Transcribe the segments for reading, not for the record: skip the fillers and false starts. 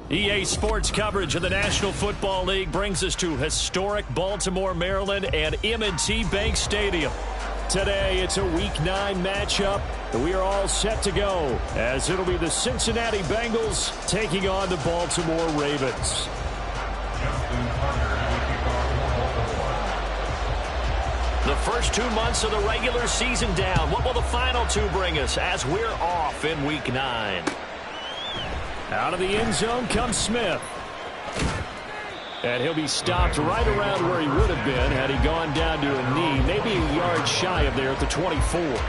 EA Sports coverage of the National Football League brings us to historic Baltimore, Maryland and M&T Bank Stadium. Today, it's a Week 9 matchup, and we are all set to go, as it'll be the Cincinnati Bengals taking on the Baltimore Ravens. The first 2 months of the regular season down. What will the final 2 bring us as we're off in Week 9? Out of the end zone comes Smith. And he'll be stopped right around where he would have been had he gone down to a knee, maybe a yard shy of there at the 24.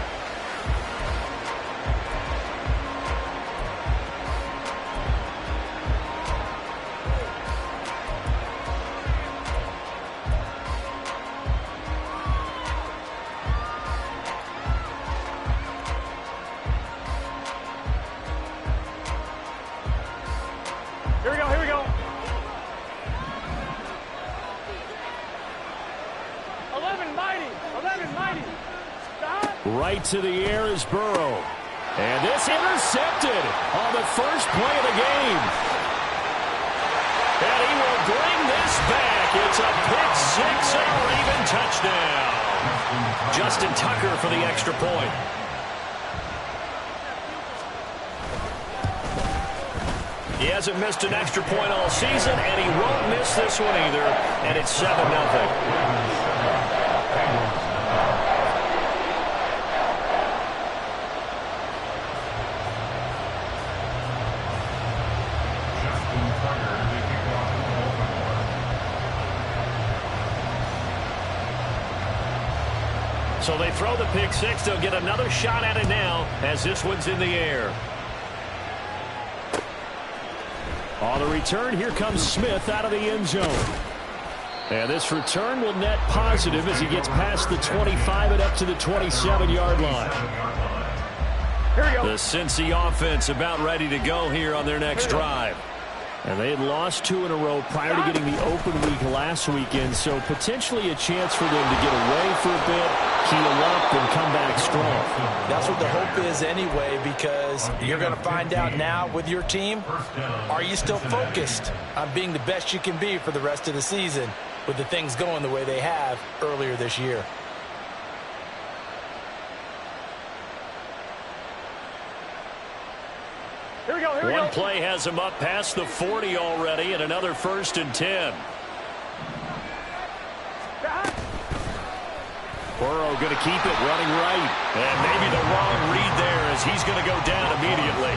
Right to the air is Burrow. And this intercepted on the first play of the game. And he will bring this back. It's a pick six and a Raven touchdown. Justin Tucker for the extra point. He hasn't missed an extra point all season, and he won't miss this one either. And it's 7-0. So they throw the pick six. They'll get another shot at it now as this one's in the air. On the return, here comes Smith out of the end zone. And this return will net positive as he gets past the 25 and up to the 27-yard line. Here we go. The Cincy offense about ready to go here on their next drive. And they had lost 2 in a row prior to getting the open week last weekend, so potentially a chance for them to get away for a bit, heal up, and come back strong. That's what the hope is anyway, because you're going to find out now with your team, are you still focused on being the best you can be for the rest of the season with the things going the way they have earlier this year? Here we go, here we One go. play has him up past the 40 already, and another 1st and 10. Burrow going to keep it running right. And maybe the wrong read there as he's going to go down immediately.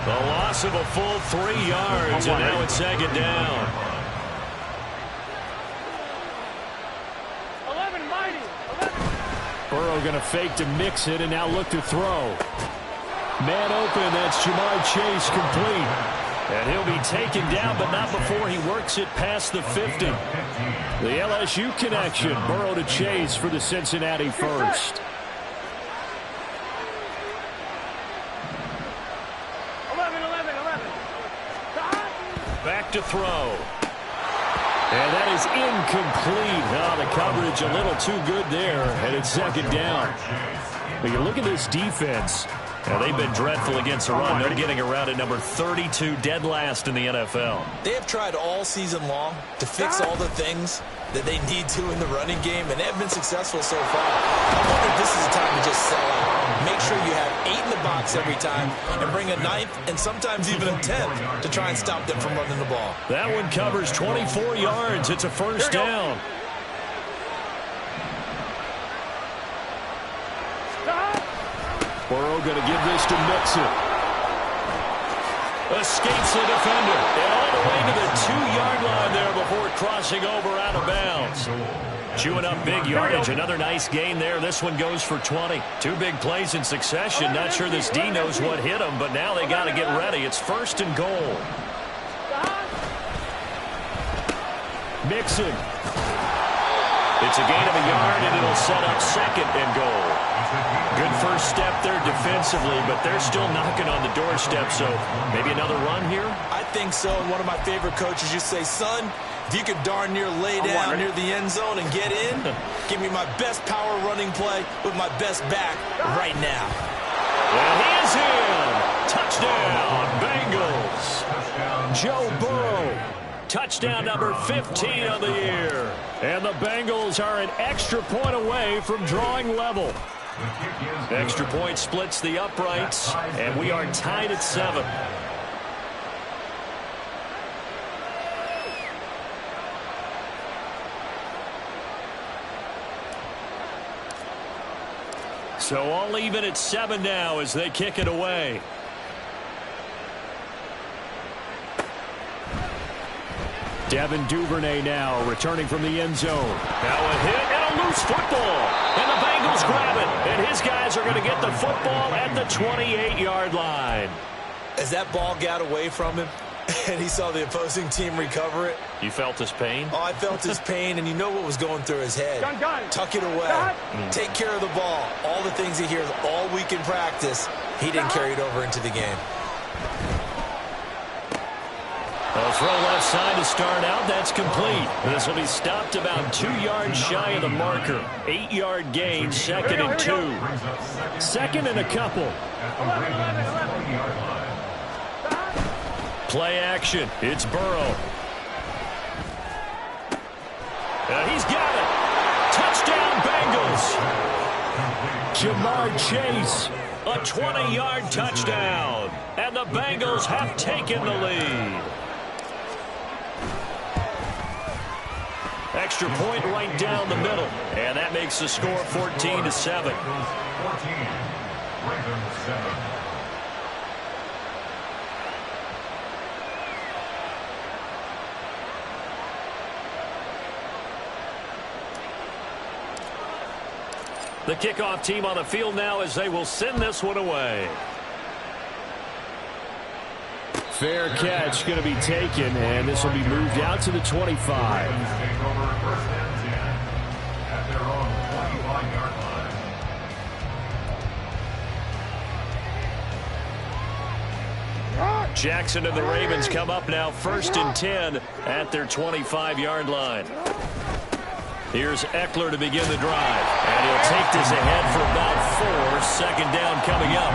The loss of a full 3 yards, and now it's 2nd down. 11, mighty. 11. Burrow going to fake to mix it and now look to throw. Man open, that's Jamar Chase complete. And he'll be taken down, but not before he works it past the 50. The LSU connection, Burrow to Chase for the Cincinnati first. 11. Back to throw. And that is incomplete. Oh, the coverage a little too good there, and it's 2nd down. But you look at this defense. Now, they've been dreadful against the run. They're getting around at number 32, dead last in the NFL. They have tried all season long to fix all the things that they need to in the running game, and they have been successful so far. I wonder if this is a time to just sell out. Make sure you have 8 in the box every time and bring a 9th and sometimes even a 10th to try and stop them from running the ball. That one covers 24 yards. It's a 1st down. Burrow going to give this to Mixon. Escapes the defender. And all the way to the 2-yard line there before crossing over out of bounds. Chewing up big yardage. Another nice gain there. This one goes for 20. 2 big plays in succession. Not sure this D knows what hit him, but now they got to get ready. It's 1st and goal. Mixon. It's a gain of a yard, and it'll set up 2nd and goal. Good first step there defensively, but they're still knocking on the doorstep, so maybe another run here? I think so. And one of my favorite coaches used to say, son, if you could darn near lay down near the end zone and get in, give me my best power running play with my best back right now. And he is in. Touchdown, Bengals. Joe Burrow. Touchdown number 15 of the year. And the Bengals are an extra point away from drawing level. Extra point splits the uprights, and we are tied at 7. So all even at 7 now as they kick it away. Devin Duvernay now returning from the end zone. Now a hit and a loose football. And the Bengals grab it. And his guys are going to get the football at the 28-yard line. As that ball got away from him and he saw the opposing team recover it. You felt his pain? Oh, I felt his pain, and you know what was going through his head. Tuck it away. Take care of the ball. All the things he hears all week in practice, he didn't carry it over into the game. A throw left side to start out. That's complete. This will be stopped about 2 yards shy of the marker. 8-yard gain, 2nd and 2. 2nd and a couple. Play action. It's Burrow. He's got it. Touchdown, Bengals. Jamar Chase, a 20-yard touchdown. And the Bengals have taken the lead. Extra point right down the middle. And that makes the score 14-7. The kickoff team on the field now as they will send this one away. Fair catch going to be taken, and this will be moved out to the 25. Jackson and the Ravens come up now 1st and 10 at their 25-yard line. Here's Eckler to begin the drive. And he'll take this ahead for about 4. 2nd down coming up.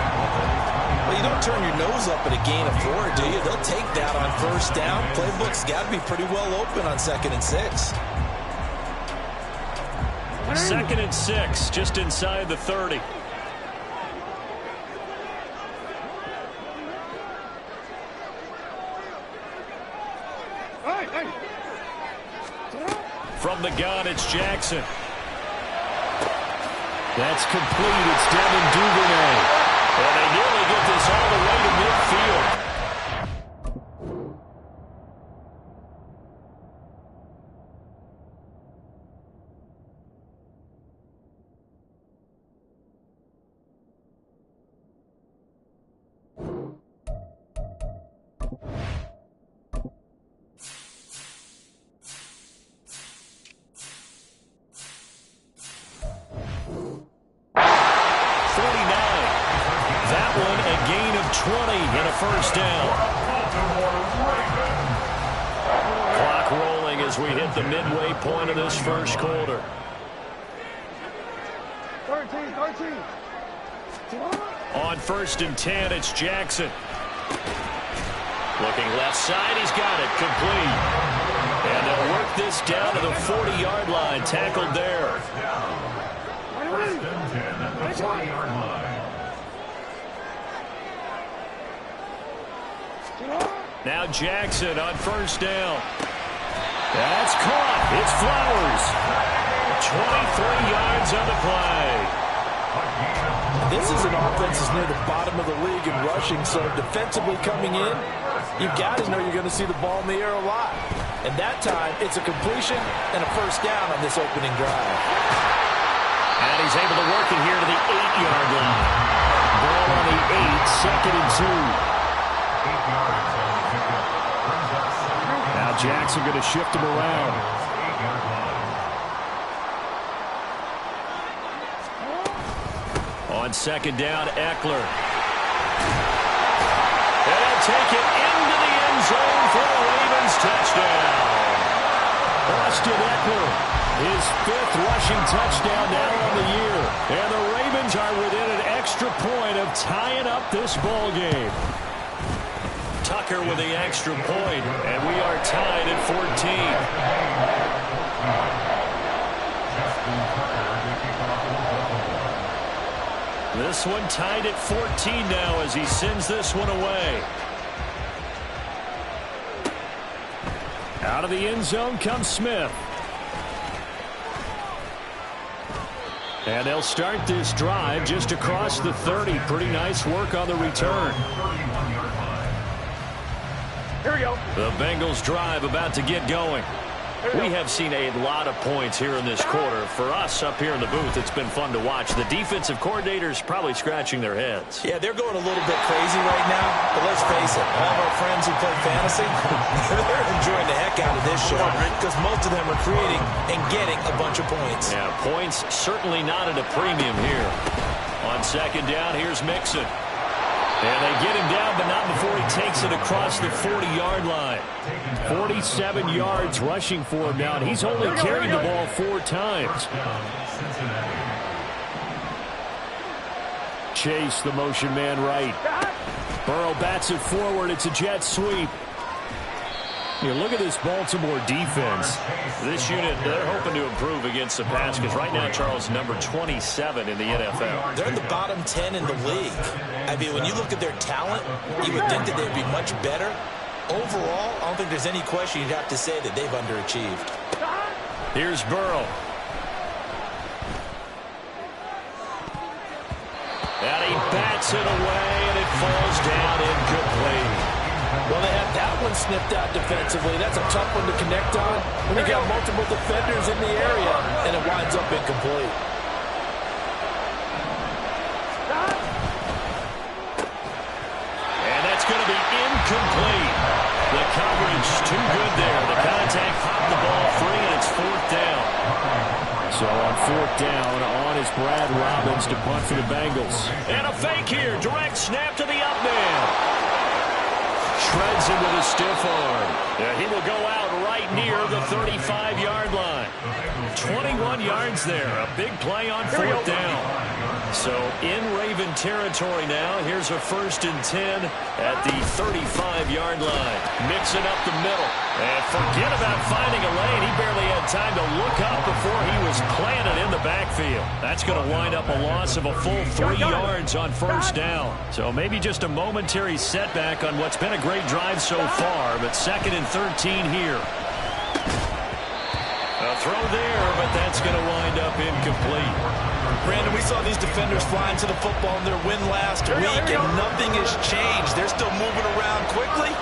Well, you don't turn your nose up at a gain of 4, do you? They'll take that on 1st down. Playbook's got to be pretty well open on 2nd and 6. 2nd and 6, just inside the 30. From the gun, it's Jackson. That's complete. It's Devin Duvernay. And they nearly get this all the way to midfield. First down. Clock rolling as we hit the midway point of this first quarter. 13. On 1st and 10, it's Jackson. Looking left side, he's got it. Complete. And they'll work this down to the 40-yard line. Tackled there. 40-yard line. Now Jackson on 1st down. That's caught. It's Flowers. 23 yards on the play. This is an offense that's near the bottom of the league in rushing, so defensively coming in, you've got to know you're going to see the ball in the air a lot. And that time, it's a completion and a 1st down on this opening drive. And he's able to work it here to the 8-yard line. Ball on the 8, 2nd and 2. Now Jackson going to shift him around. On 2nd down, Eckler. And he'll take it into the end zone for the Ravens touchdown. Austin Eckler, his 5th rushing touchdown now on the year. And the Ravens are within an extra point of tying up this ball game. Tuck kicker with the extra point, and we are tied at 14. This one tied at 14 now as he sends this one away. Out of the end zone comes Smith. And they'll start this drive just across the 30. Pretty nice work on the return. Here we go. The Bengals drive about to get going. We have seen a lot of points here in this quarter. For us up here in the booth, it's been fun to watch. The defensive coordinators probably scratching their heads. Yeah, they're going a little bit crazy right now. But let's face it, all of our friends who play fantasy, they're enjoying the heck out of this show because most of them are creating and getting a bunch of points. Yeah, points certainly not at a premium here. On second down, here's Mixon. And they get him down, but not before he takes it across the 40-yard line. 47 yards rushing for him now, and he's only carried the ball 4 times. Chase, the motion man right. Burrow bats it forward. It's a jet sweep. You look at this Baltimore defense. This unit, they're hoping to improve against the pass because right now, Charles, number 27 in the NFL. They're in the bottom 10 in the league. I mean, when you look at their talent, you would think that they'd be much better. Overall, I don't think there's any question you'd have to say that they've underachieved. Here's Burrow. And he bats it away, and it falls down incomplete. Well, they have that one snipped out defensively. That's a tough one to connect on when you got multiple defenders in the area, and it winds up incomplete. And that's going to be incomplete. The coverage too good there. The contact popped the ball free, and it's 4th down. So on 4th down, on is Brad Robbins to punt for the Bengals. And a fake here. Direct snap to the up man. Shreds him with a stiff arm. Yeah, he will go out right near the 35-yard line. 21 yards there. A big play on 4th down. So in Raven territory now. Here's a 1st and 10 at the 35-yard line. Mixing up the middle. And forget about finding a lane. He barely had time to look up before he was planted in the backfield. That's going to wind up a loss of a full 3 yards on 1st down. So maybe just a momentary setback on what's been a great drive so far, but 2nd and 13 here. A throw there, but that's going to wind up incomplete. Brandon, we saw these defenders flying to the football in their win last week, and nothing has changed. They're still moving around quickly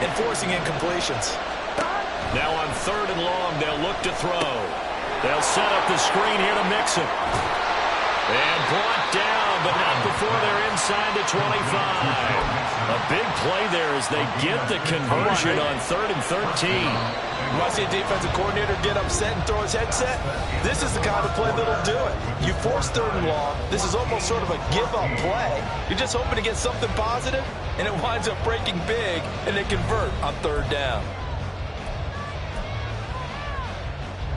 and forcing incompletions. Now on 3rd and long, they'll look to throw. They'll set up the screen here to Mixon. And brought down, but not before they're inside the 25. A big play there as they get the conversion on 3rd and 13. You want to see a defensive coordinator get upset and throw his headset? This is the kind of play that'll do it. You force 3rd and long. This is almost sort of a give-up play. You're just hoping to get something positive, and it winds up breaking big, and they convert on 3rd down.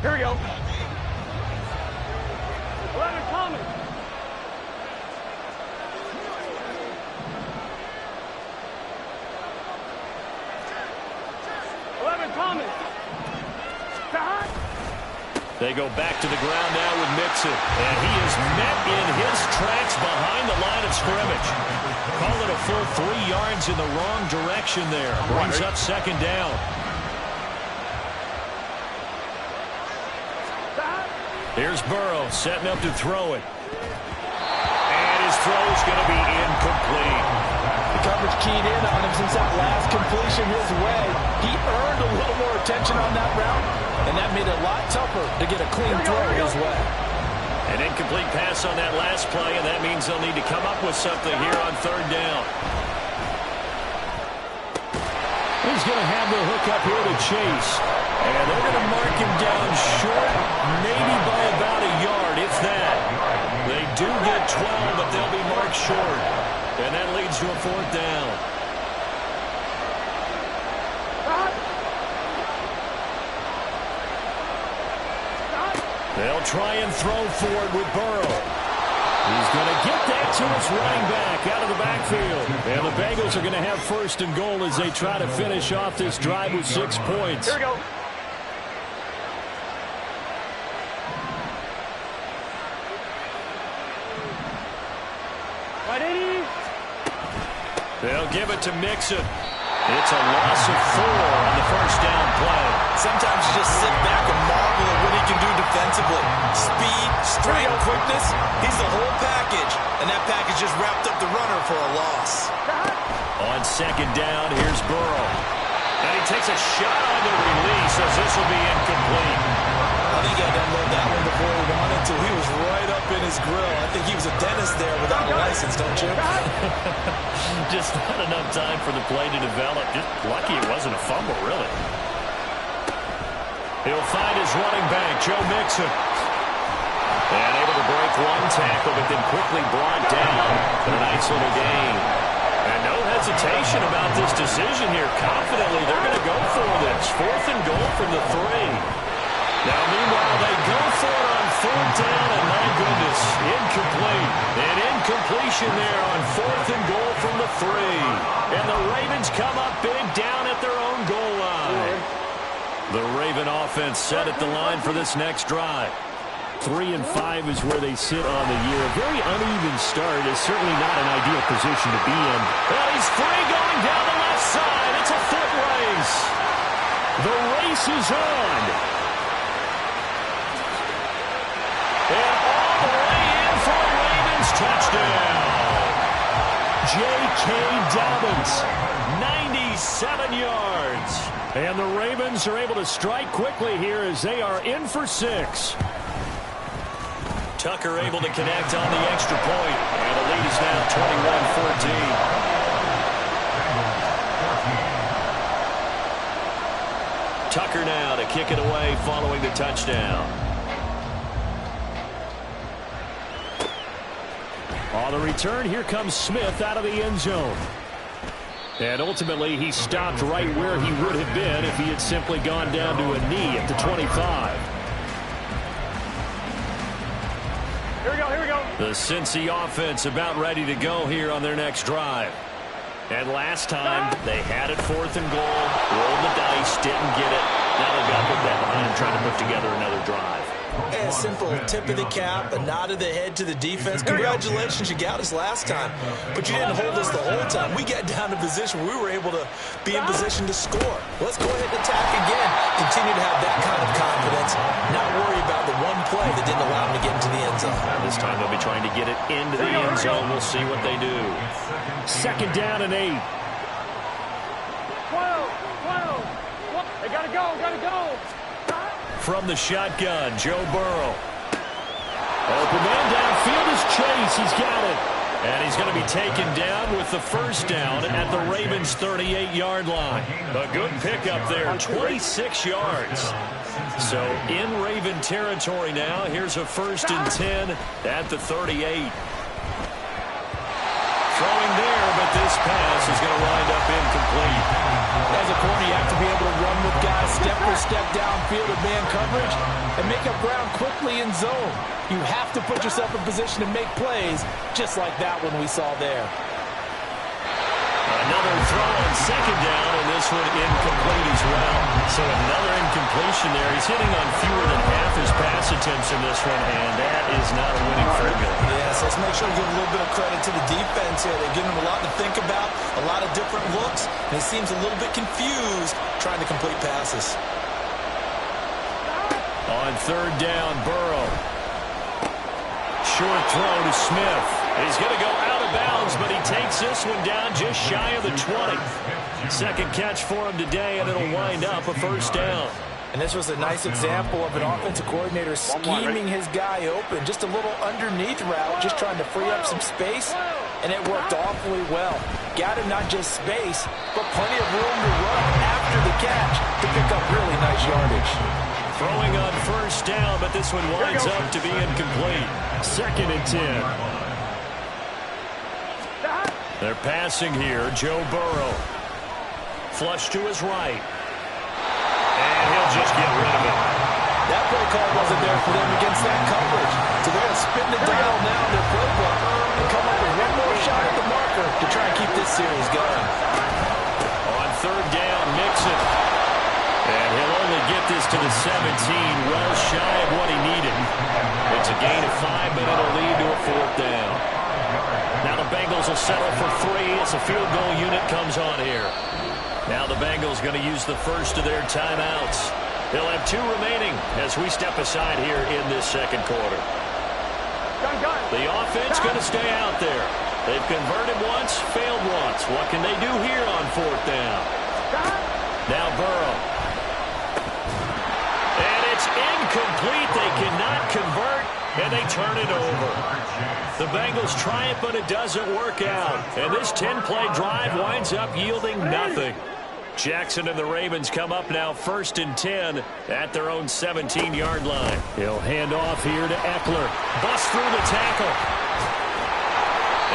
Here we go. 11 coming. They go back to the ground now with Mixon. And he is met in his tracks behind the line of scrimmage. Call it a full 3 yards in the wrong direction there. Brings up 2nd down. Here's Burrow setting up to throw it. And his throw is going to be incomplete. The coverage keyed in on him since that last completion his way. He earned a little more attention on that route, and that made it a lot tougher to get a clean throw his way. An incomplete pass on that last play, and that means they'll need to come up with something here on 3rd down. He's going to have the hook up here to Chase. And they're going to mark him down short, maybe by about a yard, if that. They do get 12, but they'll be marked short. And that leads to a 4th down. They'll try and throw for it with Burrow. He's going to get that to his running back out of the backfield. And the Bengals are going to have first and goal as they try to finish off this drive with 6 points. Here we go. Right, 80. They'll give it to Mixon. It's a loss of 4 on the first down play. Sometimes you just sit back and marvel at what he can do defensively. Speed, strength, quickness. He's the whole package. And that package just wrapped up the runner for a loss. On second down, here's Burrow. And he takes a shot on the release as this will be incomplete. I think he had to unload that one before he wanted to. He was right up in his grill. I think he was a dentist there without a license, don't you? Just not enough time for the play to develop. Just lucky it wasn't a fumble, really. He'll find his running back, Joe Mixon. And able to break one tackle, but then quickly brought down for a nice little gain. And no hesitation about this decision here. Confidently, they're going to go for this. 4th and goal from the 3. Now, meanwhile, they go for it on 4th down, and my goodness, incomplete. An incompletion there on 4th and goal from the 3. And the Ravens come up big down at their own goal line. The Raven offense set at the line for this next drive. 3 and 5 is where they sit on the year. A very uneven start is certainly not an ideal position to be in. Well, he's free going down the left side. It's a foot race. The race is on. And all the way in for a Ravens touchdown. J.K. Dobbins, 97 yards. And the Ravens are able to strike quickly here as they are in for 6. Tucker able to connect on the extra point. And the lead is now 21-14. Tucker now to kick it away following the touchdown. On the return, here comes Smith out of the end zone. And ultimately, he stopped right where he would have been if he had simply gone down to a knee at the 25. Here we go, here we go. The Cincy offense about ready to go here on their next drive. And last time, they had it 4th and goal, rolled the dice, didn't get it. Now they've got to put that behind and trying to put together another drive. A simple tip of the cap, a nod of the head to the defense. Congratulations, you got us last time, but you didn't hold us the whole time. We got down to position where we were able to be in position to score. Let's go ahead and attack again. Continue to have that kind of confidence. Not worry about the one play that didn't allow them to get into the end zone. Now this time they'll be trying to get it into the end zone. We'll see what they do. 2nd down and 8. 12. They gotta go. From the shotgun, Joe Burrow. Open man downfield is Chase. He's got it. And he's going to be taken down with the first down at the Ravens' 38-yard line. A good pickup there, 26 yards. So in Raven territory now, here's a 1st and 10 at the 38. Throwing there, but this pass is going to wind up incomplete. As a corner, you have to be able to run with guys step for step downfield in man coverage and make up ground quickly in zone. You have to put yourself in position to make plays, just like that one we saw there. Another throw on 2nd down, and this one incomplete as well. So another incompletion there. He's hitting on fewer than half his pass attempts in this one, and that is not a winning formula. Yes, let's make sure we give a little bit of credit to the defense here. They're giving him a lot to think about, a lot of different looks, and he seems a little bit confused trying to complete passes. On 3rd down, Burrow. Short throw to Smith. He's going to go out of bounds, but he takes this one down just shy of the 20. 2nd catch for him today, and it'll wind up a 1st down. And this was a nice example of an offensive coordinator scheming his guy open. Just a little underneath route, just trying to free up some space, and it worked awfully well. Got him not just space, but plenty of room to run after the catch to pick up really nice yardage. Throwing on 1st down, but this one winds up to be incomplete. 2nd and 10. They're passing here. Joe Burrow. Flush to his right. And he'll just get rid of it. That play call wasn't there for them against that coverage. So they're going to spin the dial now in their playbook keep this series going. On third down, Mixon. And he'll only get this to the 17, well shy of what he needed. It's a gain of 5, but it'll lead to a fourth down. Now the Bengals will settle for 3 as the field goal unit comes on here. Now the Bengals going to use the first of their timeouts. They'll have 2 remaining as we step aside here in this second quarter. The offense going to stay out there. They've converted once, failed once. What can they do here on fourth down? Now Burrow. And it's incomplete. They cannot convert, and they turn it over. The Bengals try it, but it doesn't work out. And this 10-play drive winds up yielding nothing. Jackson and the Ravens come up now 1st and 10 at their own 17-yard line. He'll hand off here to Eckler. Busts through the tackle.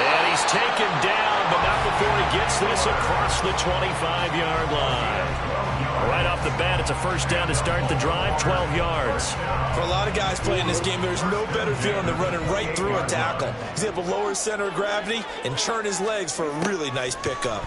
And he's taken down, but not before he gets this across the 25-yard line. Right off the bat, it's a first down to start the drive, 12 yards. For a lot of guys playing this game, there's no better feeling than running right through a tackle. He's able to lower his center of gravity and churn his legs for a really nice pickup.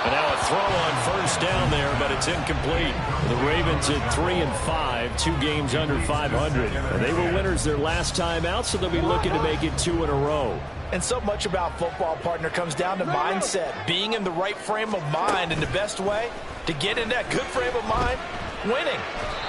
And now a throw on first down there, but it's incomplete. The Ravens at 3-5, 2 games under 500. And they were winners their last time out, so they'll be looking to make it 2 in a row. And so much about football, partner, comes down to mindset. Being in the right frame of mind, and the best way to get in that good frame of mind, winning.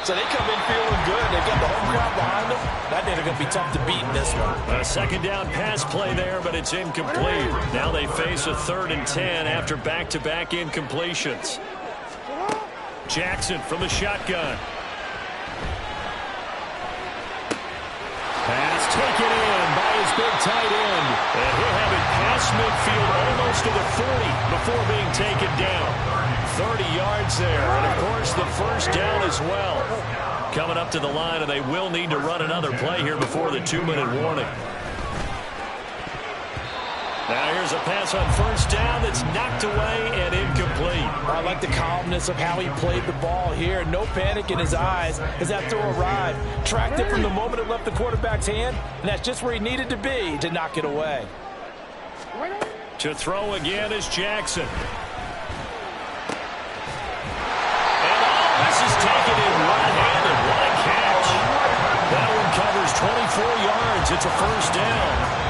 So they come in feeling good. They've got the home crowd behind them. I think they're going to be tough to beat in this one. A second down pass play there, but it's incomplete. Now they face a 3rd and 10 after back-to-back incompletions. Jackson from the shotgun. Pass taken in by his big tight end. And he'll have it past midfield almost to the 40 before being taken down. 30 yards there, and of course the first down as well. Coming up to the line, and they will need to run another play here before the 2-minute warning. Now here's a pass on first down that's knocked away and incomplete. I like the calmness of how he played the ball here. No panic in his eyes as that throw arrived. Tracked it from the moment it left the quarterback's hand, and that's just where he needed to be to knock it away. To throw again is Jackson. This is taken in one-handed. What a catch. That one covers 24 yards. It's a first down.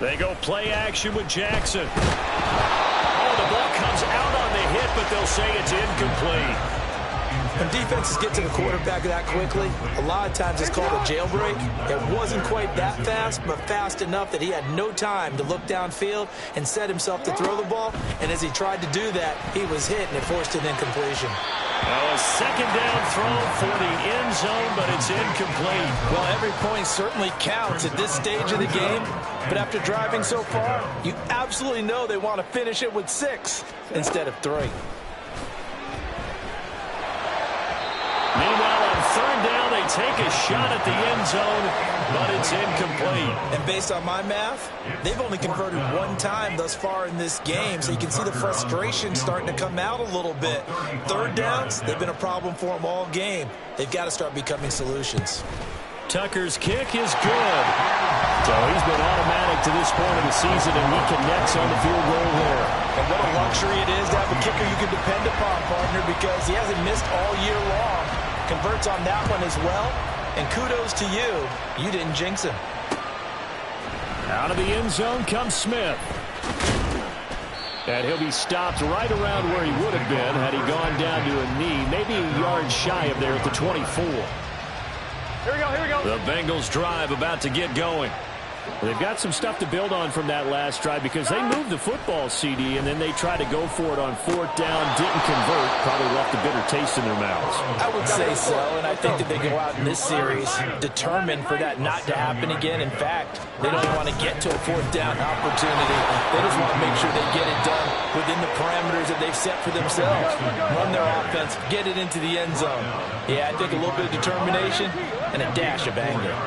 They go play action with Jackson. Oh, the ball comes out on the hit, but they'll say it's incomplete. When defenses get to the quarterback that quickly, a lot of times it's called a jailbreak. It wasn't quite that fast, but fast enough that he had no time to look downfield and set himself to throw the ball. And as he tried to do that, he was hit, and it forced an incompletion. Well, a second down throw for the end zone, but it's incomplete. Well, every point certainly counts at this stage of the game. But after driving so far, you absolutely know they want to finish it with 6 instead of 3. Meanwhile, on third down, they take a shot at the end zone, but it's incomplete. And based on my math, they've only converted 1 time thus far in this game, so you can see the frustration starting to come out a little bit. Third downs, they've been a problem for them all game. They've got to start becoming solutions. Tucker's kick is good. So he's been automatic to this point of the season, and he connects on the field goal there. And what a luxury it is to have a kicker you can depend upon, partner, because he hasn't missed all year long. Converts on that one as well, and kudos to you. You didn't jinx him. Out of the end zone comes Smith. And he'll be stopped right around where he would have been had he gone down to a knee, maybe a yard shy of there at the 24. Here we go, here we go. The Bengals drive about to get going. Well, they've got some stuff to build on from that last drive because they moved the football, CD, and then they tried to go for it on fourth down, didn't convert, probably left a bitter taste in their mouths. I would say so, and I think that they go out in this series determined for that not to happen again. In fact, they don't want to get to a fourth down opportunity. They just want to make sure they get it done within the parameters that they've set for themselves. Run their offense, get it into the end zone. Yeah, I think a little bit of determination and a dash of anger.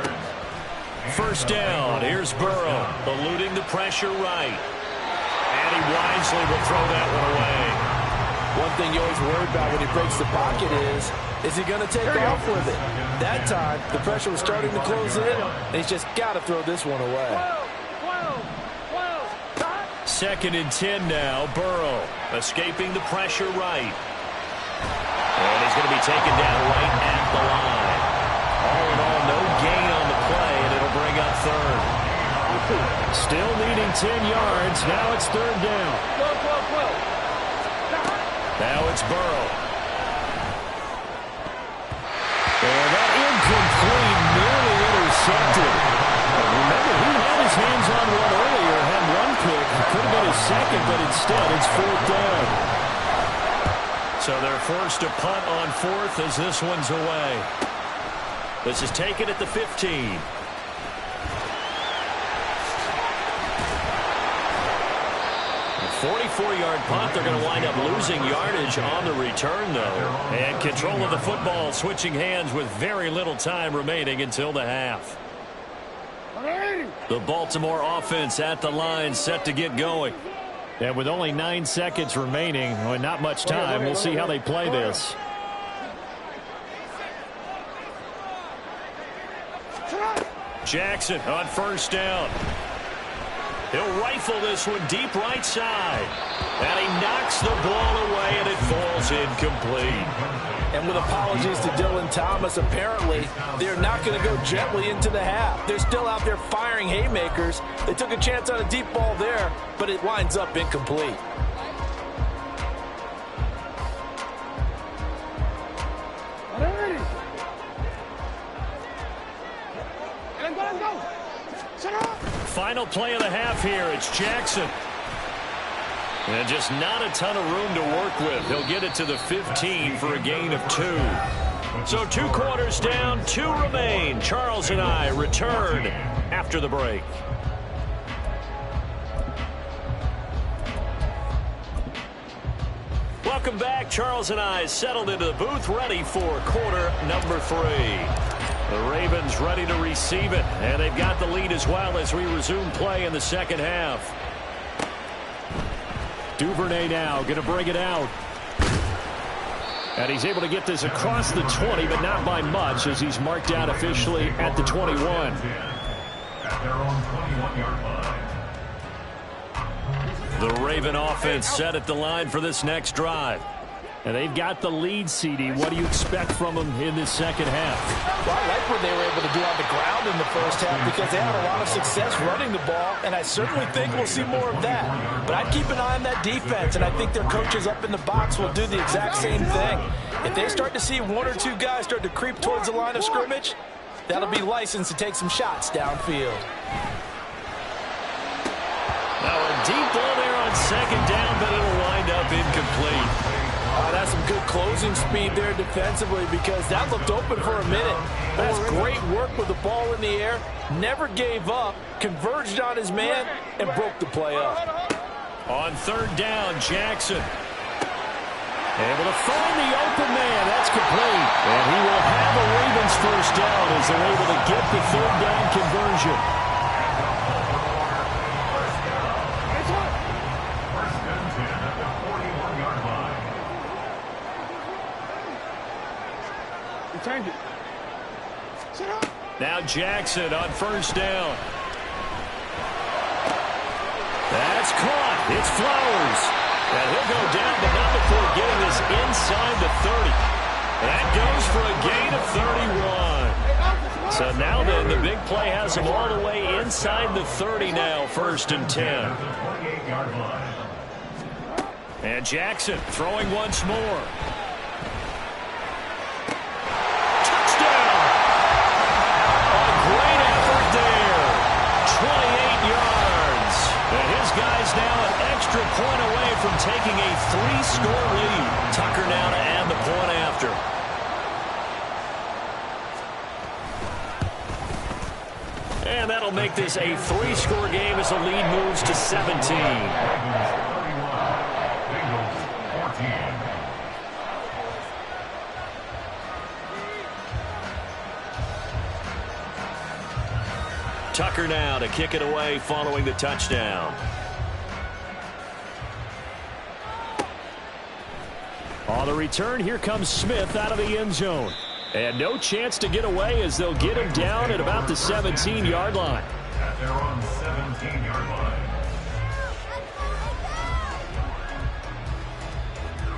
First down. Here's Burrow, eluding the pressure right. And he wisely will throw that one away. One thing you always worry about when he breaks the pocket is he going to take off with it? That time, the pressure was starting to close in, and he's just got to throw this one away. Second and 10 now. Burrow escaping the pressure right. And he's going to be taken down right at the line. All in all, no gain on the play, and it'll bring up third. Still needing 10 yards. Now it's third down. Now it's Burrow. And that incomplete, nearly intercepted. Remember, he had his hands on one earlier, had one pick. Could have been his second, but instead it's fourth down. So they're forced to punt on fourth as this one's away. This is taken at the 15. A 44-yard punt. They're going to wind up losing yardage on the return, though. And control of the football switching hands with very little time remaining until the half. The Baltimore offense at the line, set to get going. And with only 9 seconds remaining, well, not much time, we'll see how they play this. Jackson on first down. He'll rifle this one deep right side. And he knocks the ball away, and it falls incomplete. And with apologies to Dylan Thomas, apparently they're not going to go gently into the half. They're still out there firing haymakers. They took a chance on a deep ball there, but it winds up incomplete. Final play of the half here. It's Jackson. And just not a ton of room to work with. He'll get it to the 15 for a gain of 2. So 2 quarters down, 2 remain. Charles and I return after the break. Welcome back. Charles and I settled into the booth, ready for quarter number 3. The Ravens ready to receive it, and they've got the lead as well as we resume play in the second half. Duvernay now going to bring it out. And he's able to get this across the 20, but not by much, as he's marked out officially at the 21. The Raven offense set at the line for this next drive. And they've got the lead, CD. What do you expect from them in this second half? Well, I like what they were able to do on the ground in the first half because they had a lot of success running the ball, and I certainly think we'll see more of that. But I'd keep an eye on that defense, and I think their coaches up in the box will do the exact same thing. If they start to see 1 or 2 guys start to creep towards the line of scrimmage, that'll be licensed to take some shots downfield. Now a deep ball there on second down, but it'll wind up incomplete. That's some good closing speed there defensively because that looked open for a minute. That's great work with the ball in the air. Never gave up, converged on his man, and broke the play up. On third down, Jackson. Able to find the open man. That's complete. And he will have a Ravens first down as they're able to get the third down conversion. Now Jackson on first down. That's caught. It's Flowers. And he'll go down, but not before getting this inside the 30. That goes for a gain of 31. So now then, the big play has him all the way inside the 30 now, first and 10. And Jackson throwing once more. Great effort there. 28 yards. And his guy's now an extra point away from taking a 3-score lead. Tucker now to add the point after. And that'll make this a 3-score game as the lead moves to 17. Tucker now to kick it away following the touchdown. On the return, here comes Smith out of the end zone. And no chance to get away as they'll get him down at about the 17-yard line. At their own 17-yard line.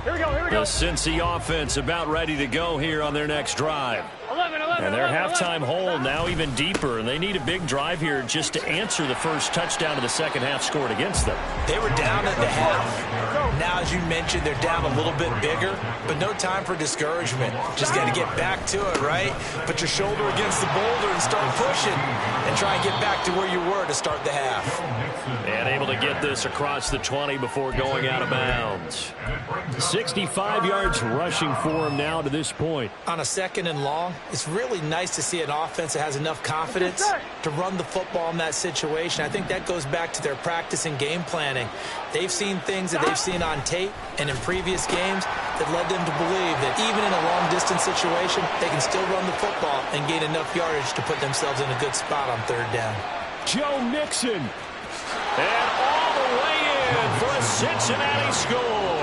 Here we go, here we The go. Cincy offense about ready to go here on their next drive. 11, And their 11, halftime hole now even deeper, and they need a big drive here just to answer the first touchdown of the second half scored against them. They were down at the half. Now, as you mentioned, they're down a little bit bigger, but no time for discouragement. Just got to get back to it, right? Put your shoulder against the boulder and start pushing and try and get back to where you were to start the half. And able to get this across the 20 before going out of bounds. 65 yards rushing for him now to this point. On a second and long, it's really nice to see an offense that has enough confidence to run the football in that situation. I think that goes back to their practice and game planning. They've seen things that they've seen on tape and in previous games that led them to believe that even in a long-distance situation, they can still run the football and gain enough yardage to put themselves in a good spot on third down. Joe Mixon. And all the way in for a Cincinnati score.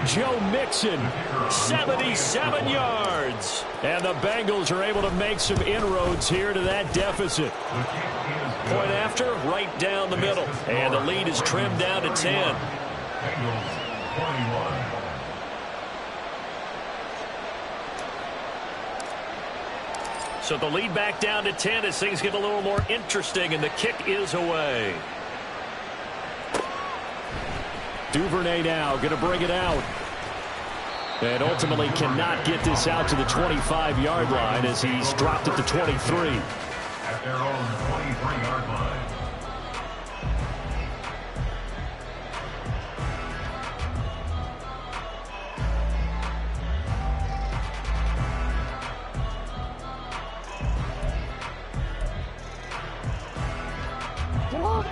Joe Mixon, 77 yards. And the Bengals are able to make some inroads here to that deficit. Point after, right down the middle. And the lead is trimmed down to 10. So the lead back down to 10 as things get a little more interesting, and the kick is away. Duvernay now going to bring it out. And ultimately cannot get this out to the 25-yard line as he's dropped at the 23. At their own 23-yard line.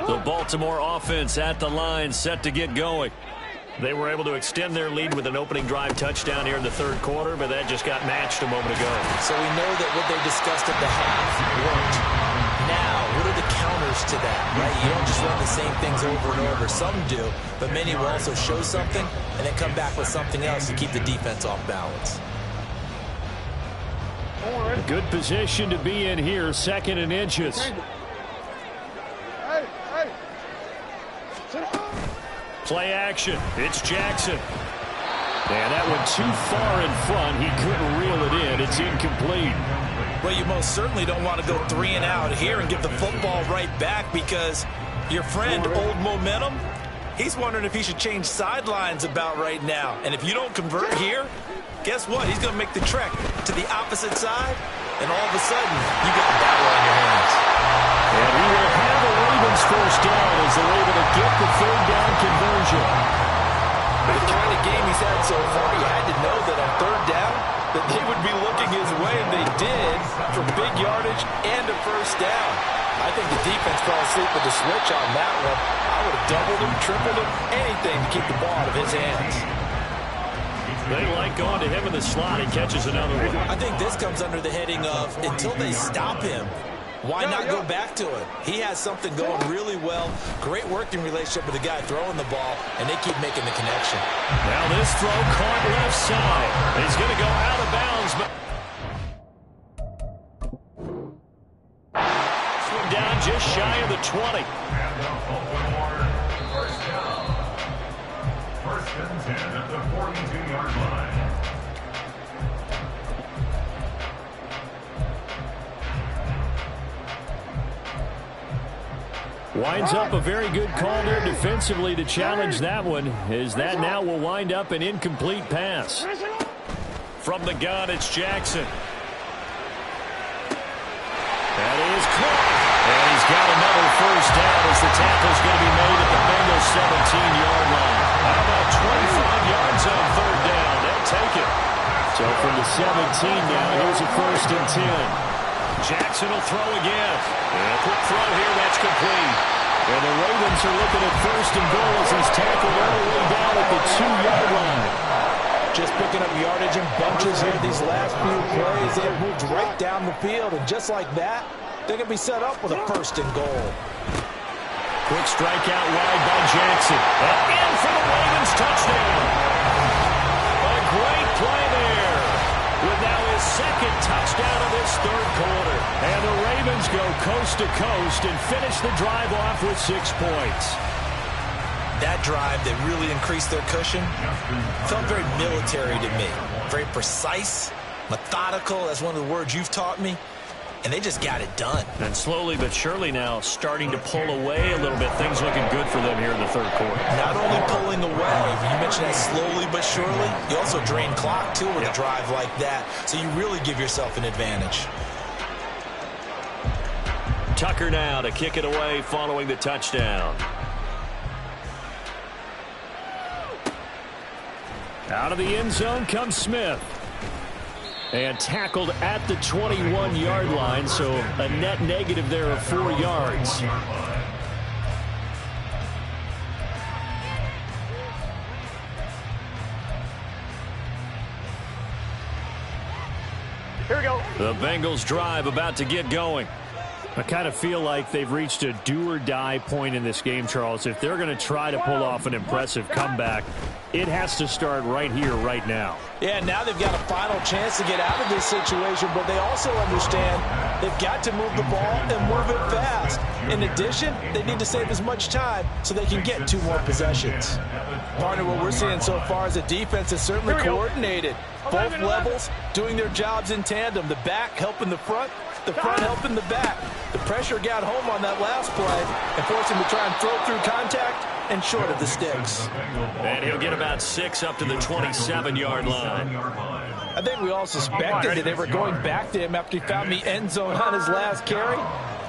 The Baltimore offense at the line, set to get going. They were able to extend their lead with an opening drive touchdown here in the third quarter, but that just got matched a moment ago. So we know that what they discussed at the half worked. Now, what are the counters to that, right? You don't just run the same things over and over. Some do, but many will also show something and then come back with something else to keep the defense off balance. A good position to be in here, second and inches. Play action. It's Jackson. And that went too far in front. He couldn't reel it in. It's incomplete. Well, you most certainly don't want to go 3 and out here and give the football right back because your friend, Old Momentum, he's wondering if he should change sidelines about right now. And if you don't convert here, guess what? He's going to make the trek to the opposite side, and all of a sudden, you got a battle on your hands. And he will have a Ravens first down as they're able to get the third down conversion. With the kind of game he's had so far, you had to know that on third down that they would be looking his way, and they did, for big yardage and a first down. I think the defense fell asleep with the switch on that one. I would have doubled him, tripled him, anything to keep the ball out of his hands. They like going to him in the slot. He catches another one. I think this comes under the heading of until they stop him, why not go back to it? He has something going really well. Great working relationship with the guy throwing the ball, and they keep making the connection. Now this throw caught left side. He's going to go out of bounds. But down just shy of the 20. First down. First and 10 at the 42-yard line. Winds up a very good call there defensively to challenge that one, as that now will wind up an incomplete pass. From the gun, it's Jackson. That is caught. And he's got another first down as the tackle's going to be made at the Bengals 17-yard line. How about 25 yards on third down? They'll take it. So from the 17 now, here's a first and 10. Jackson will throw again. And a quick throw here, that's complete. And the Ravens are looking at first and goal as he's tackled all the way down at the 2-yard line. Just picking up yardage in bunches here these last few plays. They moved right down the field, and just like that, They're going to be set up with a first and goal. Quick strike out wide by Jackson. And in for the Ravens touchdown. A great play there. With now his second touchdown of this third quarter. And the Ravens go coast to coast and finish the drive off with 6 points. That drive that really increased their cushion felt very military to me. Very precise, methodical, that's one of the words you've taught me. And they just got it done. And slowly but surely now starting to pull away a little bit. Things looking good for them here in the third quarter. Not only pulling away, you mentioned that slowly but surely, you also drain clock too with a drive like that. So you really give yourself an advantage. Tucker now to kick it away following the touchdown. Out of the end zone comes Smith. And tackled at the 21-yard line, so a net negative there of 4 yards. Here we go. The Bengals drive about to get going. I kind of feel like they've reached a do-or-die point in this game, Charles. If they're going to try to pull off an impressive comeback, it has to start right here, right now. Yeah, now they've got a final chance to get out of this situation, but they also understand they've got to move the ball and move it fast. In addition, they need to save as much time so they can get 2 more possessions. Partner, what we're seeing so far is a defense that's certainly coordinated. Both levels doing their jobs in tandem. The back helping the front helping the back. The pressure got home on that last play and forced him to try and throw through contact and short of the sticks. And he'll get about 6 up to the 27-yard line. I think we all suspected that they were going back to him after he found the end zone on his last carry,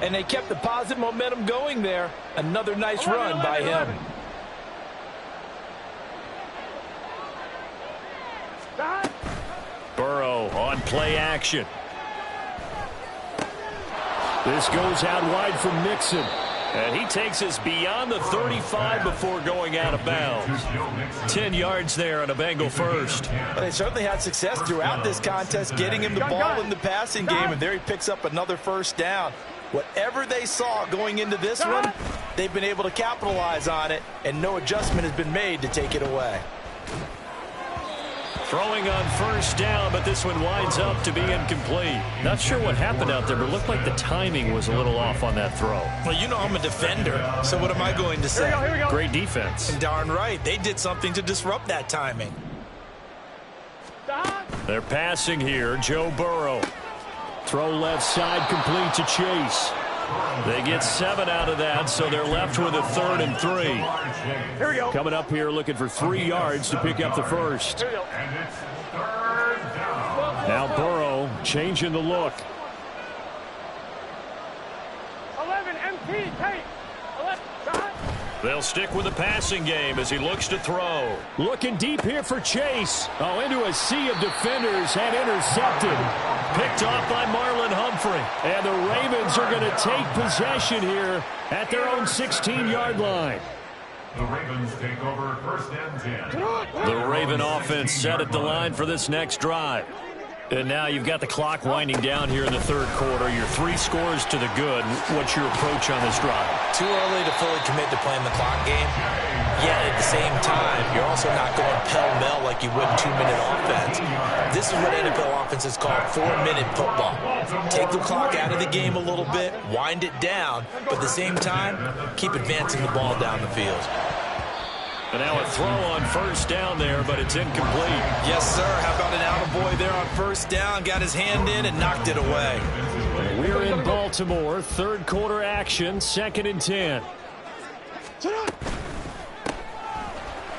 and they kept the positive momentum going there. Another nice run by him. Burrow on play action. This goes out wide from Mixon. And he takes us beyond the 35 before going out of bounds. 10 yards there on a Bengal first. Well, they certainly had success throughout this contest getting him the ball in the passing game, and there he picks up another first down. Whatever they saw going into this one, they've been able to capitalize on it, and no adjustment has been made to take it away. Throwing on first down, but this one winds up to be incomplete. Not sure what happened out there, but it looked like the timing was a little off on that throw. Well, you know I'm a defender, so what am I going to say? Here we go. Great defense. And darn right, they did something to disrupt that timing. They're passing here. Joe Burrow. Throw left side complete to Chase. They get 7 out of that, so they're left with a 3rd and 3. Here we go. Coming up here looking for 3 yards to pick up the first. Here we go. And it's 3rd down. Now Burrow changing the look. 11 MT tape. 11. They'll stick with the passing game as he looks to throw. Looking deep here for Chase. Oh, into a sea of defenders and intercepted. Picked off by Marlon Humphrey. And the Ravens are going to take possession here at their own 16-yard line. The Ravens take over 1st and 10. The Raven offense set at the line for this next drive. And now you've got the clock winding down here in the third quarter. You're 3 scores to the good. What's your approach on this drive? Too early to fully commit to playing the clock game. Yet at the same time, you're also not going pell-mell like you would 2-minute offense. This is what NFL offenses call 4-minute football. Take the clock out of the game a little bit, wind it down, but at the same time, keep advancing the ball down the field. And now a throw on first down there, but it's incomplete. Yes, sir. How about an attaboy there on first down? Got his hand in and knocked it away. We're in Baltimore. Third quarter action. 2nd and 10.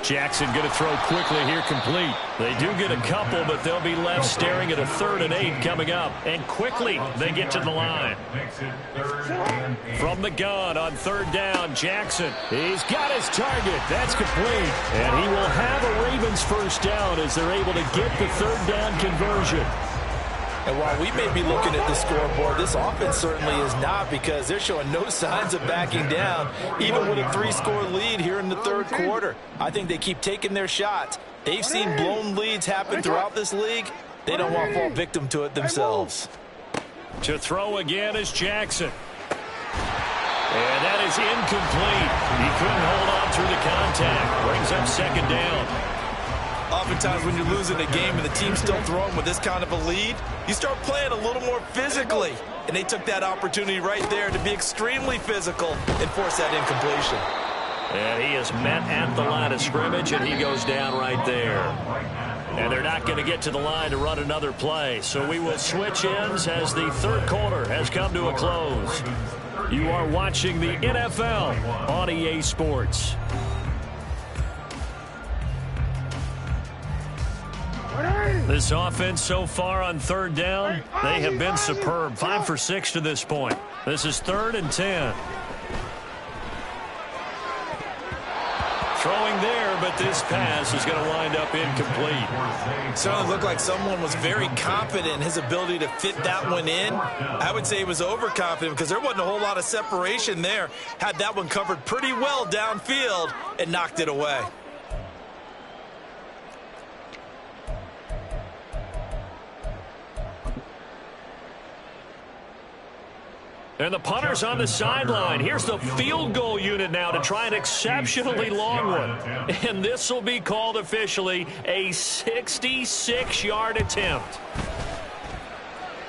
Jackson going to throw quickly here, complete. They do get a couple, but they'll be left staring at a 3rd and 8 coming up. And quickly, they get to the line. From the gun on 3rd down, Jackson. He's got his target. That's complete. And he will have a Ravens first down as they're able to get the 3rd down conversion. And while we may be looking at the scoreboard, this offense certainly is not, because they're showing no signs of backing down, even with a 3-score lead here in the third quarter. I think they keep taking their shots. They've seen blown leads happen throughout this league. They don't want to fall victim to it themselves. To throw again is Jackson. And that is incomplete. He couldn't hold on through the contact. Brings up second down. Oftentimes when you're losing a game and the team's still throwing with this kind of a lead, you start playing a little more physically. And they took that opportunity right there to be extremely physical and force that incompletion. And he is met at the line of scrimmage, and he goes down right there. And they're not going to get to the line to run another play. So we will switch ends as the third quarter has come to a close. You are watching the NFL on EA Sports. This offense so far on third down, they have been superb. 5 for 6 to this point. This is 3rd and 10. Throwing there, but this pass is going to wind up incomplete. Certainly looked like someone was very confident in his ability to fit that one in. I would say he was overconfident because there wasn't a whole lot of separation there. Had that one covered pretty well downfield and knocked it away. And the punter's on the sideline. Here's the field goal unit now to try an exceptionally long one. And this will be called officially a 66-yard attempt.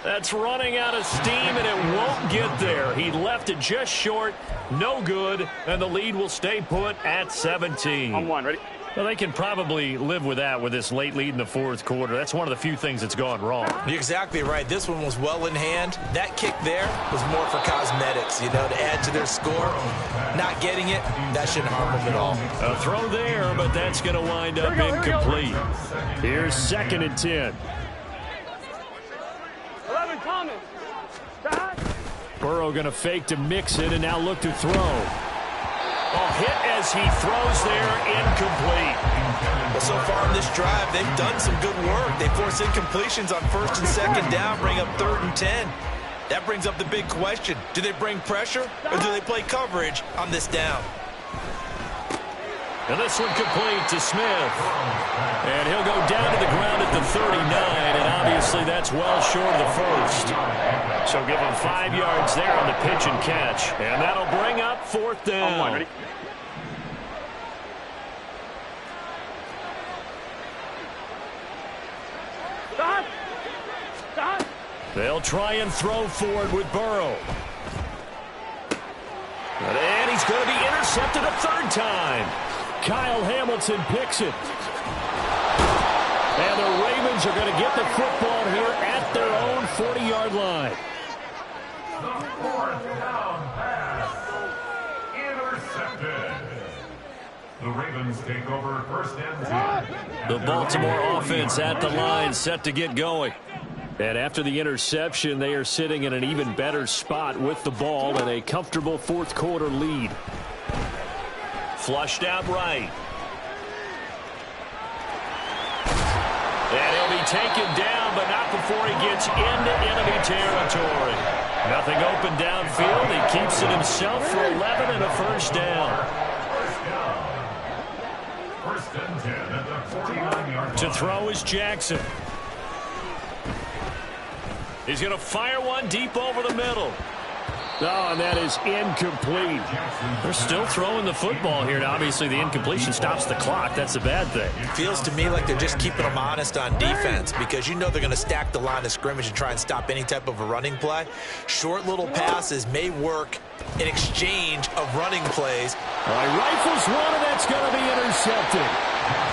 That's running out of steam, and it won't get there. He left it just short, no good, and the lead will stay put at 17. On one, ready? Well, they can probably live with that with this late lead in the fourth quarter. That's one of the few things that's gone wrong. You're exactly right. This one was well in hand. That kick there was more for cosmetics, you know, to add to their score. Not getting it, that shouldn't harm them at all. A throw there, but that's going to wind up incomplete. Here's 2nd and 10. 11, Thomas. Stop. Burrow going to fake to mix it and now look to throw. Oh, hit as he throws there, incomplete. Well, so far in this drive, they've done some good work. They force incompletions on 1st and 2nd down, bring up 3rd and 10. That brings up the big question. Do they bring pressure or do they play coverage on this down? And this one complete to Smith. And he'll go down to the ground at the 39, and obviously that's well short of the first. So give him 5 yards there on the pitch and catch. And that'll bring up 4th down. On one, ready? Stop. Stop. They'll try and throw forward with Burrow. And he's going to be intercepted a 3rd time. Kyle Hamilton picks it. And the Ravens are going to get the football here at their own 40-yard line. The 4th down pass. Intercepted. The Ravens take over 1st and 10. The Baltimore offense at the line, set to get going. And after the interception, they are sitting in an even better spot with the ball and a comfortable 4th quarter lead. Flushed out right. And he'll be taken down, but not before he gets into enemy territory. Nothing open downfield. He keeps it himself for 11 and a 1st down. 1st and 10 at the 49-yard line. To throw is Jackson. He's going to fire one deep over the middle. Oh, and that is incomplete. They're still throwing the football here. Now, obviously, the incompletion stops the clock. That's a bad thing. Feels to me like they're just keeping them honest on defense because you know they're going to stack the line of scrimmage and try and stop any type of a running play. Short little passes may work in exchange of running plays. All right, rifles one, and that's going to be intercepted.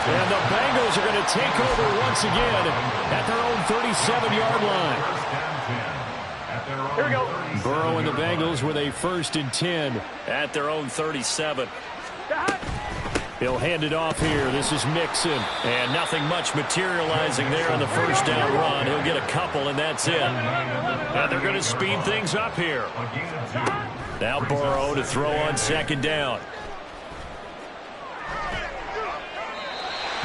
And the Bengals are going to take over once again at their own 37-yard line. Here we go. Burrow and the Bengals with a 1st and 10 at their own 37. Stop. He'll hand it off here. This is Mixon. And nothing much materializing there on the 1st down run. He'll get a couple, and that's it. And they're going to speed things up here. Now Burrow to throw on 2nd down.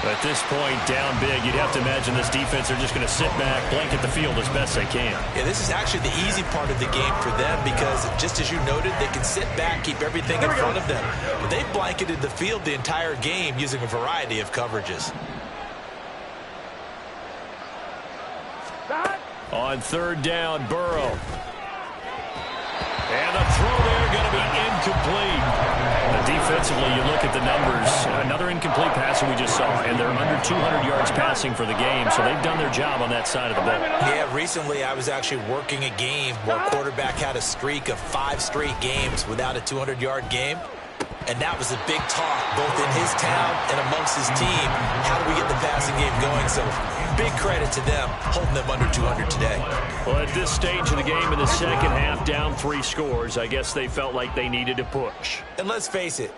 At this point, down big, you'd have to imagine this defense are just going to sit back, blanket the field as best they can. Yeah, this is actually the easy part of the game for them because, just as you noted, they can sit back, keep everything in front of them. But they've blanketed the field the entire game using a variety of coverages. On third down, Burrow. And the throw there going to be incomplete. Defensively, you look at the numbers. Another incomplete passer we just saw, and they're under 200 yards passing for the game, so they've done their job on that side of the ball. Yeah, recently I was actually working a game where a quarterback had a streak of 5 straight games without a 200-yard game. And that was a big talk, both in his town and amongst his team. How do we get the passing game going? So big credit to them, holding them under 200 today. Well, at this stage of the game in the second half, down 3 scores, I guess they felt like they needed to push. And let's face it,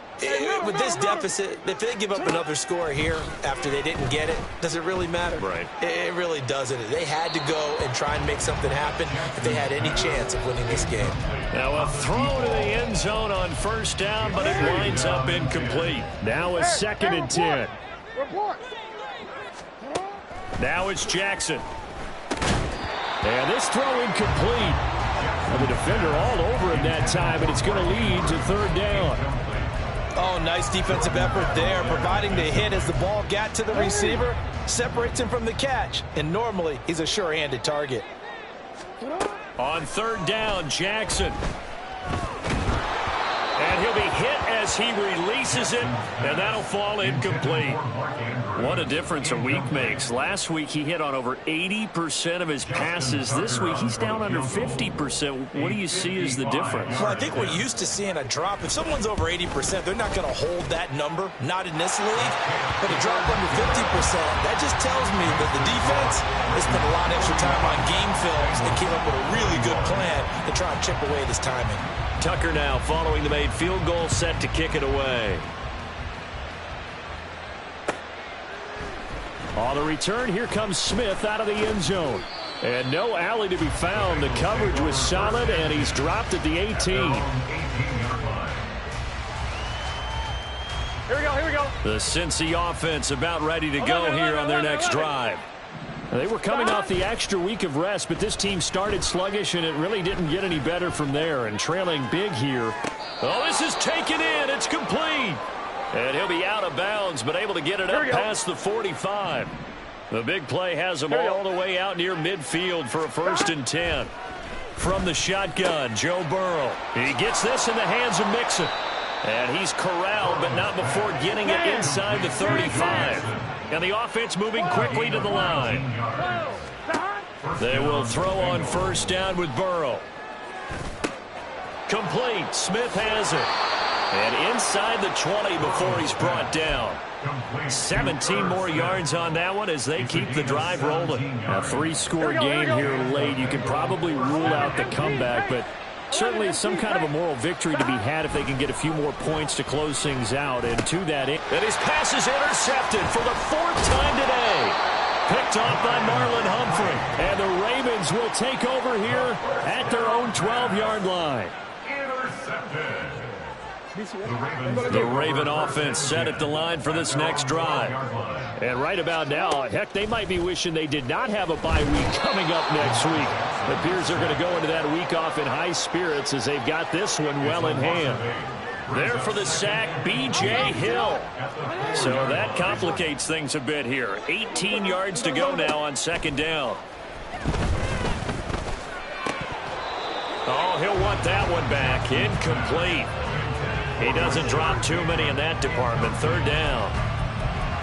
with this deficit, if they give up another score here after they didn't get it, does it really matter? Right. It really doesn't. They had to go and try and make something happen if they had any chance of winning this game. Now a throw to the end zone on first down, but it winds up incomplete. Now a 2nd and 10. Now it's Jackson. And this throw incomplete. And the defender all over him that time, and it's going to lead to third down. Oh, nice defensive effort there, providing the hit as the ball got to the receiver, separates him from the catch, and normally he's a sure-handed target. On third down, Jackson. And he'll be hit as he releases it, and that'll fall incomplete. What a difference a week makes. Last week he hit on over 80% of his passes. This week he's down under 50%. What do you see as the difference? Well, I think we're used to seeing a drop. If someone's over 80%, they're not going to hold that number, not in this league. But a drop under 50%, that just tells me that the defense has spent a lot of extra time on game films and came up with a really good plan to try and chip away this timing. Tucker now following the made field goal, set to kick it away. On the return, here comes Smith out of the end zone. And no alley to be found. The coverage was solid, and he's dropped at the 18. Here we go. The Cincy offense about ready to go here on their next drive. They were coming off the extra week of rest, but this team started sluggish, and it really didn't get any better from there. And trailing big here. Oh, this is taken in. It's complete. And he'll be out of bounds, but able to get it up past the 45. The big play has him all the way out near midfield for a 1st and 10. From the shotgun, Joe Burrow. He gets this in the hands of Mixon. And he's corralled, but not before getting it inside the 35. And the offense moving quickly to the line. They will throw on first down with Burrow. Complete. Smith has it. And inside the 20 before he's brought down. 17 more yards on that one as they keep the drive rolling. A 3-score game here late. You can probably rule out the comeback, but certainly some kind of a moral victory to be had if they can get a few more points to close things out. And to that end, and his pass is intercepted for the 4th time today. Picked off by Marlon Humphrey. And the Ravens will take over here at their own 12-yard line. Intercepted. The Raven offense set at the line for this next drive. And right about now, heck, they might be wishing they did not have a bye week coming up next week. It appears they're going to go into that week off in high spirits as they've got this one well in hand. There for the sack, B.J. Hill. So that complicates things a bit here. 18 yards to go now on 2nd down. Oh, he'll want that one back. Incomplete. He doesn't drop too many in that department. 3rd down.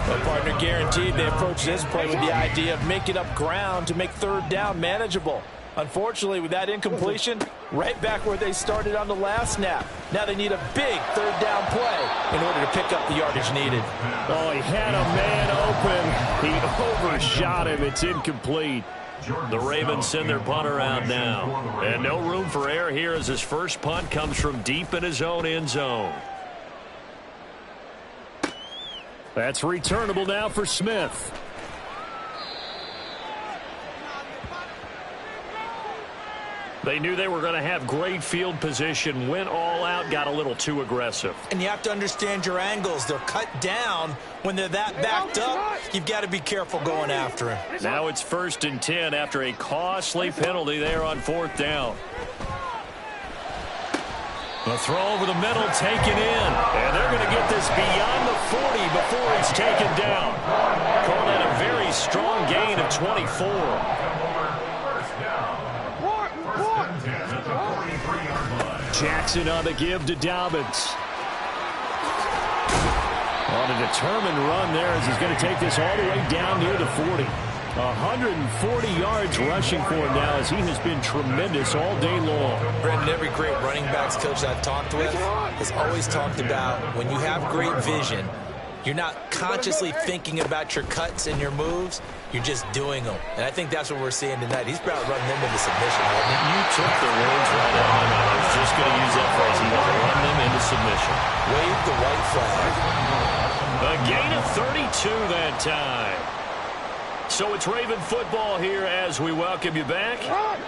Well, partner, guaranteed they approach this play with the idea of making up ground to make 3rd down manageable. Unfortunately, with that incompletion, right back where they started on the last snap. Now they need a big 3rd down play in order to pick up the yardage needed. Oh, he had a man open. He overshot him. It's incomplete. The Ravens send their punter out now. And no room for error here as his first punt comes from deep in his own end zone. That's returnable now for Smith. They knew they were going to have great field position, went all out, got a little too aggressive. And you have to understand your angles. They're cut down. When they're that backed up, you've got to be careful going after him. Now it's 1st and 10 after a costly penalty there on 4th down. The throw over the middle taken in. And they're going to get this beyond the 40 before it's taken down. Calling that a very strong gain of 24. Jackson on the give to Dobbins. On a determined run there as he's going to take this all the way down near the 40. 140 yards rushing for him now as he has been tremendous all day long. Brendan, every great running backs coach I've talked with has always talked about when you have great vision, you're not consciously thinking about your cuts and your moves. You're just doing them. And I think that's what we're seeing tonight. He's about running them into submission. You took the words right out of my mouth. I was just going to use that phrase. He will run them into submission. Wave the white flag. A gain of 32 that time. So it's Raven football here as we welcome you back.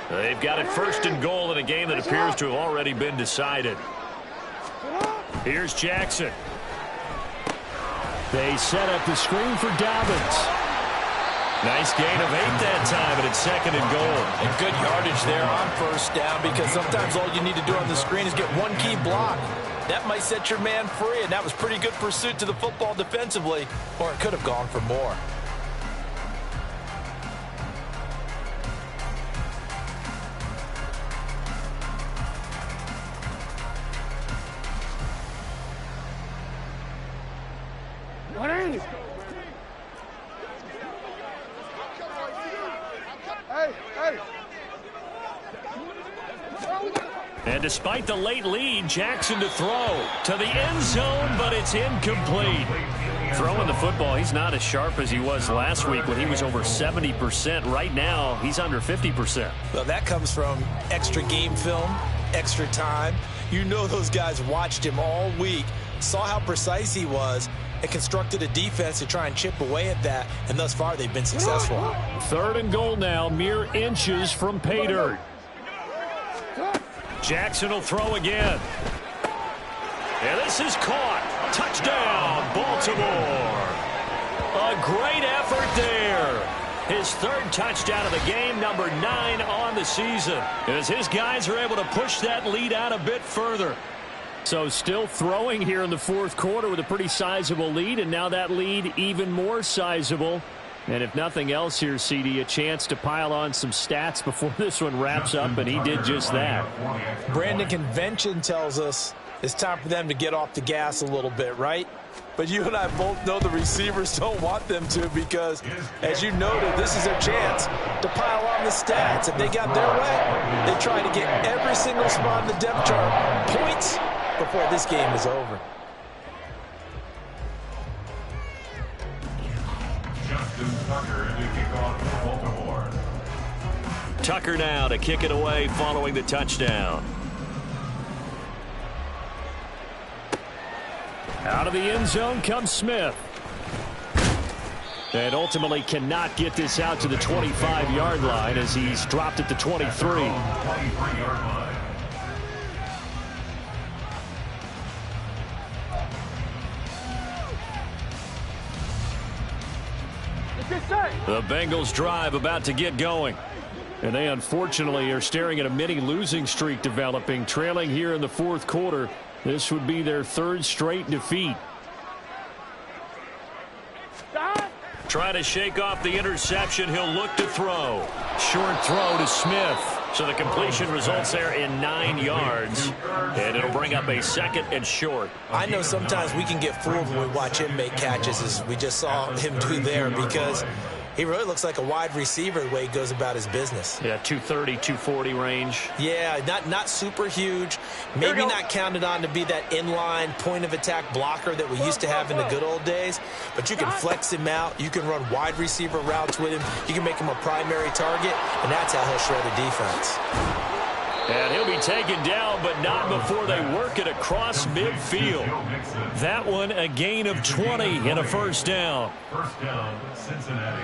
They've got it first and goal in a game that appears to have already been decided. Here's Jackson. They set up the screen for Dobbins. Nice gain of 8 that time, but it's second and goal. And good yardage there on first down because sometimes all you need to do on the screen is get one key block. That might set your man free, and that was pretty good pursuit to the football defensively, or it could have gone for more. And despite the late lead, Jackson to throw to the end zone, but it's incomplete. Throwing the football, he's not as sharp as he was last week when he was over 70%. Right now, he's under 50%. Well, that comes from extra game film, extra time. You know those guys watched him all week, saw how precise he was, and constructed a defense to try and chip away at that, and thus far they've been successful. Third and goal now, mere inches from pay dirt. Jackson will throw again. And this is caught. Touchdown, Baltimore. A great effort there. His third touchdown of the game, number 9 on the season. As his guys are able to push that lead out a bit further. So still throwing here in the fourth quarter with a pretty sizable lead, and now that lead even more sizable. And if nothing else here, CD, a chance to pile on some stats before this one wraps up, and he did just that. Brandon, convention tells us it's time for them to get off the gas a little bit, right? But you and I both know the receivers don't want them to because, as you noted, this is their chance to pile on the stats. If they got their way, they try to get every single spot in the depth chart points before this game is over. Tucker now to kick it away following the touchdown. Out of the end zone comes Smith. And ultimately cannot get this out to the 25-yard line as he's dropped at the 23. The Bengals drive about to get going. And they unfortunately are staring at a mini losing streak developing, trailing here in the fourth quarter. This would be their third straight defeat. Trying to shake off the interception. He'll look to throw. Short throw to Smith. So the completion results there in 9 yards. And it'll bring up a second and short. I know sometimes we can get fooled when we watch him make catches, as we just saw him do there, because he really looks like a wide receiver the way he goes about his business. Yeah, 230, 240 range. Yeah, not super huge. Maybe not counted on to be that inline point-of-attack blocker that we used to have in the good old days. But you can flex him out. You can run wide receiver routes with him. You can make him a primary target, and that's how he'll shred a defense. And he'll be taken down, but not before they work it across midfield. That one, a gain of 20 and a first down. First down, Cincinnati.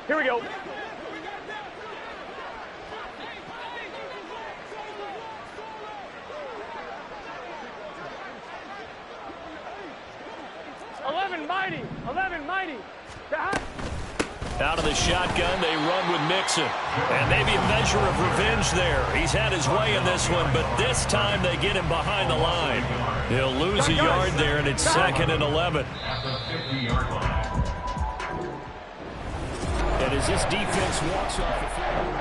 Here we go. Mighty. 11 mighty. Out of the shotgun, they run with Mixon. And maybe a measure of revenge there. He's had his way in this one, but this time they get him behind the line. He'll lose a yard there, and it's second and 11. And as this defense walks off the field.